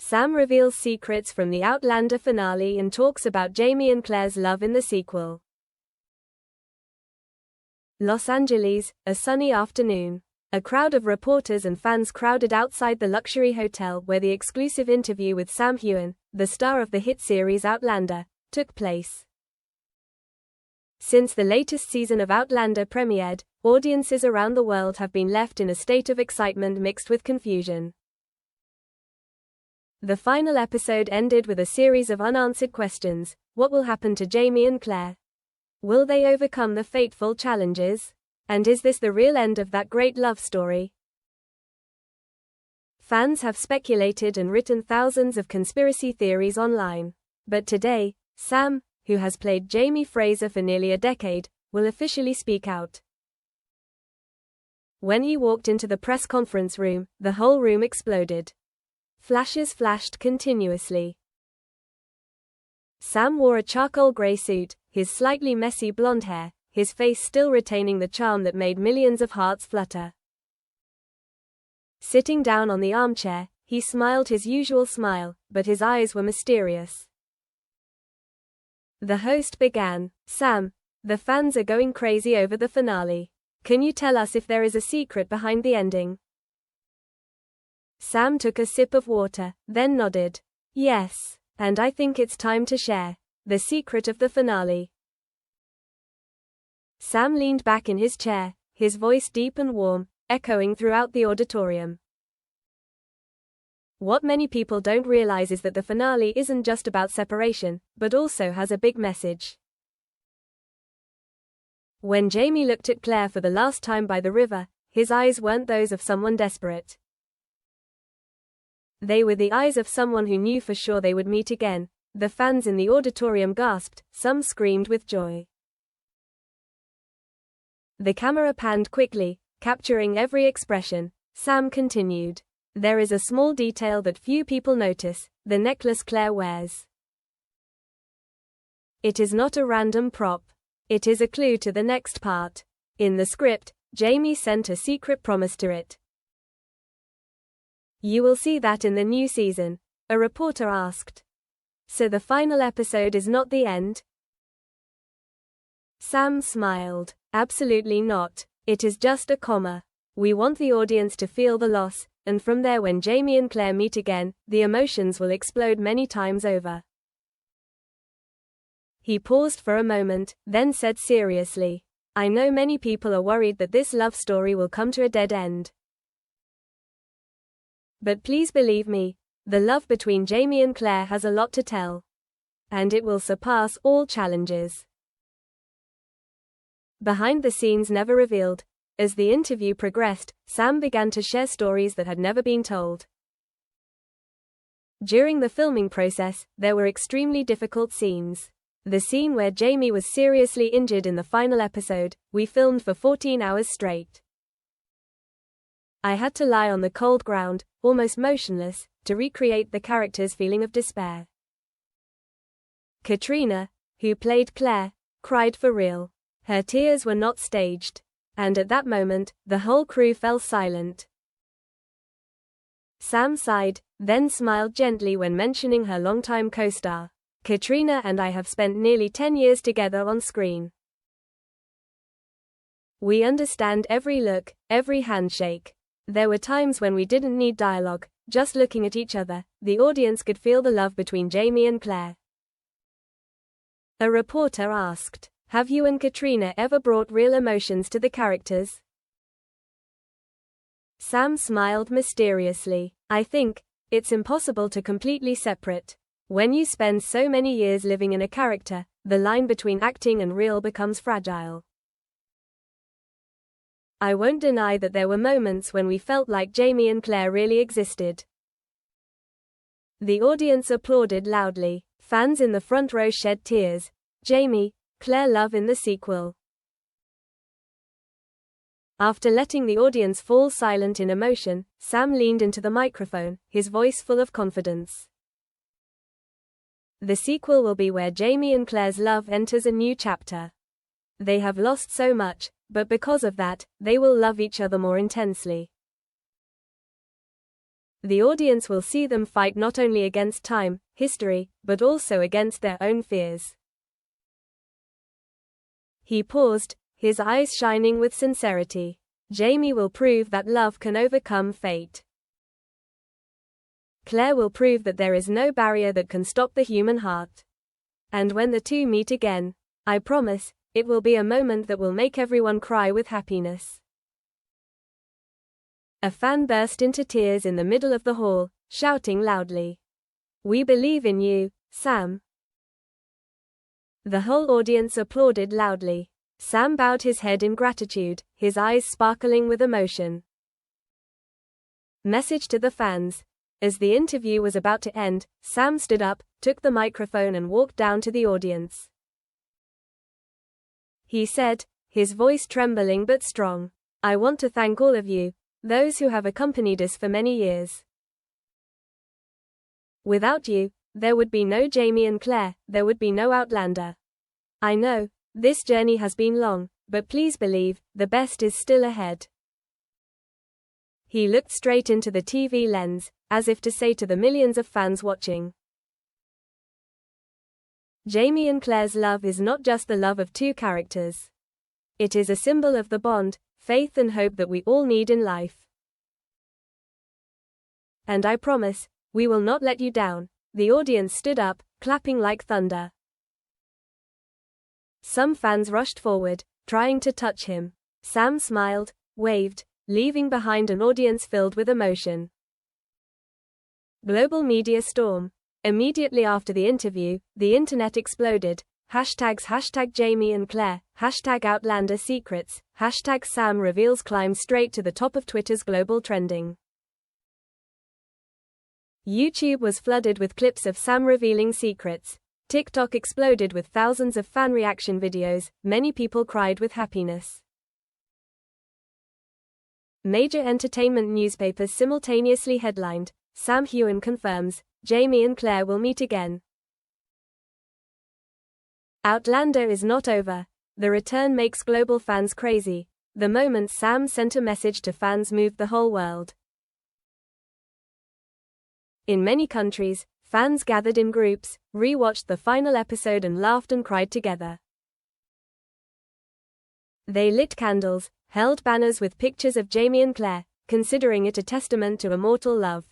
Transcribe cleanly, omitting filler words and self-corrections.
Sam reveals secrets from the Outlander finale and talks about Jamie and Claire's love in the sequel. Los Angeles, a sunny afternoon. A crowd of reporters and fans crowded outside the luxury hotel where the exclusive interview with Sam Heughan, the star of the hit series Outlander, took place. Since the latest season of Outlander premiered, audiences around the world have been left in a state of excitement mixed with confusion. The final episode ended with a series of unanswered questions. What will happen to Jamie and Claire? Will they overcome the fateful challenges? And is this the real end of that great love story? Fans have speculated and written thousands of conspiracy theories online. But today, Sam, who has played Jamie Fraser for nearly a decade, will officially speak out. When he walked into the press conference room, the whole room exploded. Flashes flashed continuously. Sam wore a charcoal grey suit, his slightly messy blonde hair, his face still retaining the charm that made millions of hearts flutter. Sitting down on the armchair, he smiled his usual smile, but his eyes were mysterious. The host began, "Sam, the fans are going crazy over the finale. Can you tell us if there is a secret behind the ending?" Sam took a sip of water, then nodded. "Yes, and I think it's time to share the secret of the finale." Sam leaned back in his chair, his voice deep and warm, echoing throughout the auditorium. What many people don't realize is that the finale isn't just about separation, but also has a big message. When Jamie looked at Claire for the last time by the river, his eyes weren't those of someone desperate. They were the eyes of someone who knew for sure they would meet again. The fans in the auditorium gasped, some screamed with joy. The camera panned quickly, capturing every expression. Sam continued. "There is a small detail that few people notice, the necklace Claire wears. It is not a random prop. It is a clue to the next part. In the script, Jamie sent a secret promise to it. You will see that in the new season," a reporter asked. "So the final episode is not the end?" Sam smiled. "Absolutely not. It is just a comma. We want the audience to feel the loss, and from there when Jamie and Claire meet again, the emotions will explode many times over." He paused for a moment, then said seriously, "I know many people are worried that this love story will come to a dead end. But please believe me, the love between Jamie and Claire has a lot to tell. And it will surpass all challenges." Behind the scenes never revealed. As the interview progressed, Sam began to share stories that had never been told. During the filming process, there were extremely difficult scenes. The scene where Jamie was seriously injured in the final episode, we filmed for 14 hours straight. I had to lie on the cold ground, almost motionless, to recreate the character's feeling of despair. Katrina, who played Claire, cried for real. Her tears were not staged. And at that moment, the whole crew fell silent. Sam sighed, then smiled gently when mentioning her longtime co-star. "Katrina and I have spent nearly 10 years together on screen. We understand every look, every handshake. There were times when we didn't need dialogue, just looking at each other, the audience could feel the love between Jamie and Claire." A reporter asked, "Have you and Katrina ever brought real emotions to the characters?" Sam smiled mysteriously. "I think it's impossible to completely separate. When you spend so many years living in a character, the line between acting and real becomes fragile. I won't deny that there were moments when we felt like Jamie and Claire really existed." The audience applauded loudly. Fans in the front row shed tears. Jamie, Claire love in the sequel. After letting the audience fall silent in emotion, Sam leaned into the microphone, his voice full of confidence. The sequel will be where Jamie and Claire's love enters a new chapter. They have lost so much, but because of that, they will love each other more intensely. The audience will see them fight not only against time, history, but also against their own fears. He paused, his eyes shining with sincerity. Jamie will prove that love can overcome fate. Claire will prove that there is no barrier that can stop the human heart. And when the two meet again, I promise, it will be a moment that will make everyone cry with happiness. A fan burst into tears in the middle of the hall, shouting loudly, "We believe in you, Sam." The whole audience applauded loudly. Sam bowed his head in gratitude, his eyes sparkling with emotion. Message to the fans. As the interview was about to end, Sam stood up, took the microphone and walked down to the audience. He said, his voice trembling but strong, "I want to thank all of you, those who have accompanied us for many years. Without you, there would be no Jamie and Claire, there would be no Outlander. I know, this journey has been long, but please believe, the best is still ahead." He looked straight into the TV lens, as if to say to the millions of fans watching, Jamie and Claire's love is not just the love of two characters. It is a symbol of the bond, faith and hope that we all need in life. And I promise, we will not let you down. The audience stood up, clapping like thunder. Some fans rushed forward, trying to touch him. Sam smiled, waved, leaving behind an audience filled with emotion. Global media storm. Immediately after the interview, the internet exploded. Hashtags #Jamie and Claire, #Outlander secrets, #Sam reveals climb straight to the top of Twitter's global trending. YouTube was flooded with clips of Sam revealing secrets. TikTok exploded with thousands of fan reaction videos, many people cried with happiness. Major entertainment newspapers simultaneously headlined, Sam Heughan confirms, Jamie and Claire will meet again. Outlander is not over. The return makes global fans crazy. The moment Sam sent a message to fans moved the whole world. In many countries, fans gathered in groups, re-watched the final episode and laughed and cried together. They lit candles, held banners with pictures of Jamie and Claire, considering it a testament to immortal love.